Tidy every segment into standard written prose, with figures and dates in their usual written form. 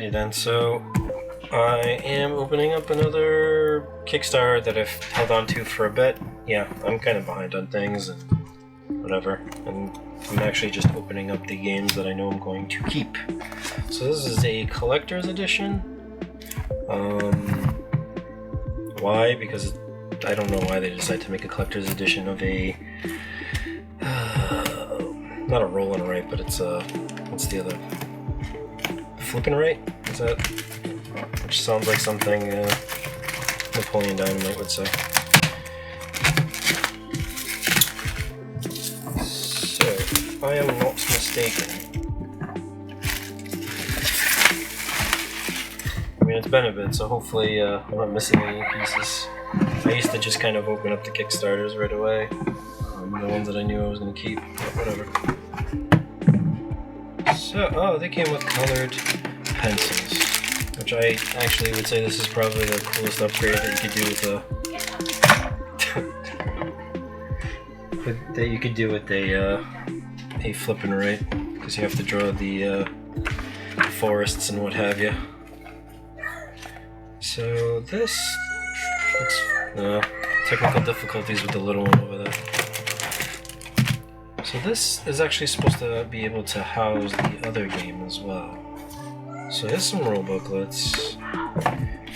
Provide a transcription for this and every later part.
Alrighty then, so I am opening up another Kickstarter that I've held on to for a bit. Yeah, I'm kind of behind on things and whatever, and I'm actually just opening up the games that I know I'm going to keep. So this is a collector's edition. Why? Because I don't know why they decided to make a collector's edition of a not a roll and write, but it's a what's the other? Flip and write? Is that? Which sounds like something Napoleon Dynamite would say. So, if I am not mistaken, I mean it's been a bit, so hopefully I'm not missing any pieces. I used to just kind of open up the Kickstarters right away, the ones that I knew I was going to keep, but whatever. So, oh, they came with colored pencils, which I actually would say this is probably the coolest upgrade that you could do with a flip and write, because you have to draw the forests and what have you. So this looks technical difficulties with the little one over there. So this is actually supposed to be able to house the other game as well. So here's some rule booklets.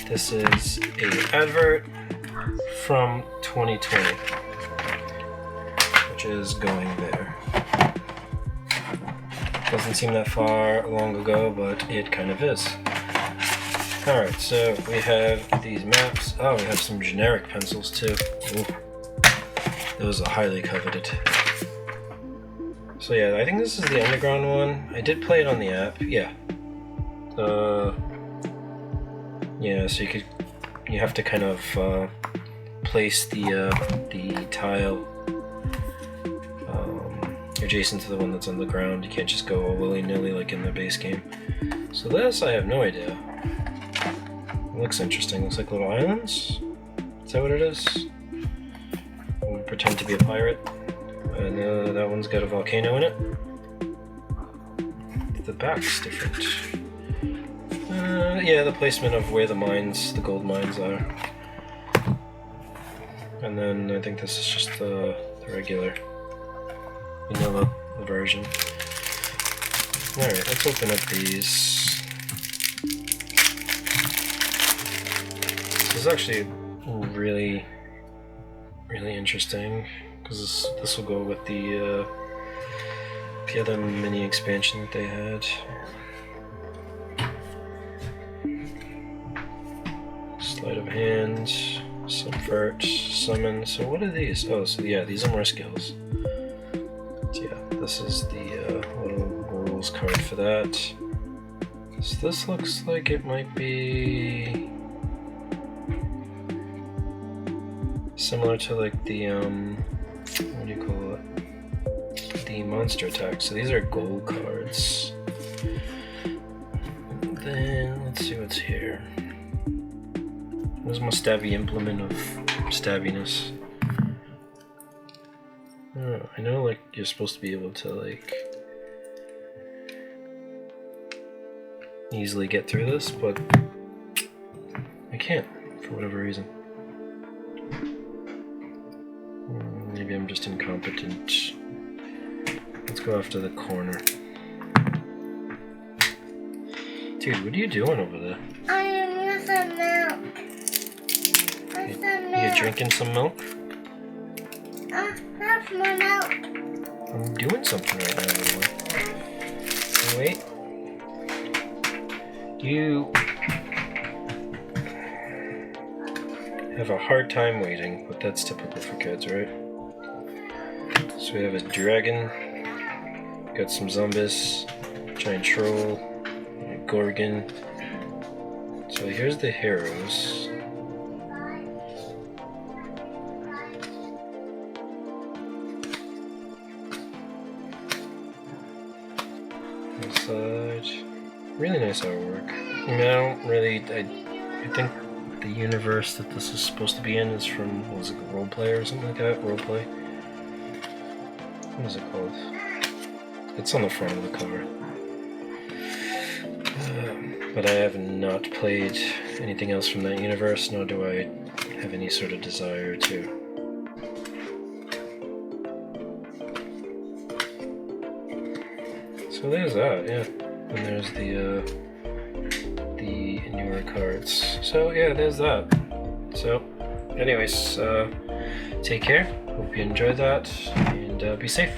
This is a advert from 2020, which is going there. Doesn't seem that far long ago, but it kind of is. Alright, so we have these maps. Oh, we have some generic pencils too. Ooh. Those are highly coveted. So yeah, I think this is the underground one. I did play it on the app. Yeah. Yeah, so you have to kind of place the tile adjacent to the one that's on the ground. You can't just go willy-nilly like in the base game. So this, I have no idea. It looks interesting. Looks like little islands. Is that what it is? I'm gonna pretend to be a pirate. And that one's got a volcano in it. The back's different. Yeah, the placement of where the gold mines are. And then I think this is just the regular vanilla version. Alright, let's open up these. This is actually really interesting, because this will go with the other mini expansion that they had. Sleight of hand, subvert, summon. So what are these? Oh, so yeah, these are more skills. So yeah, this is the little rules card for that. So this looks like it might be similar to like the what do you call it? The monster attack. So these are gold cards. And then let's see what's here. Where's my stabby implement of stabbiness? Oh, I know like you're supposed to be able to like easily get through this, but I can't for whatever reason. Maybe I'm just incompetent. Let's go after the corner. Dude, what are you doing over there? I am with some milk. You drinking some milk? That's my milk. I'm doing something right now, by the way. Wait. You have a hard time waiting, but that's typical for kids, right? So we have a dragon, got some zombies, giant troll, a gorgon. So here's the heroes. Inside, really nice artwork. I mean, I think the universe that this is supposed to be in is from, what was it, Roleplay or something like that? Roleplay? What is it called? It's on the front of the cover. But I have not played anything else from that universe, nor do I have any sort of desire to. So there's that, yeah. And there's the newer cards. So yeah, there's that. So, anyways, take care. Hope you enjoyed that, and be safe.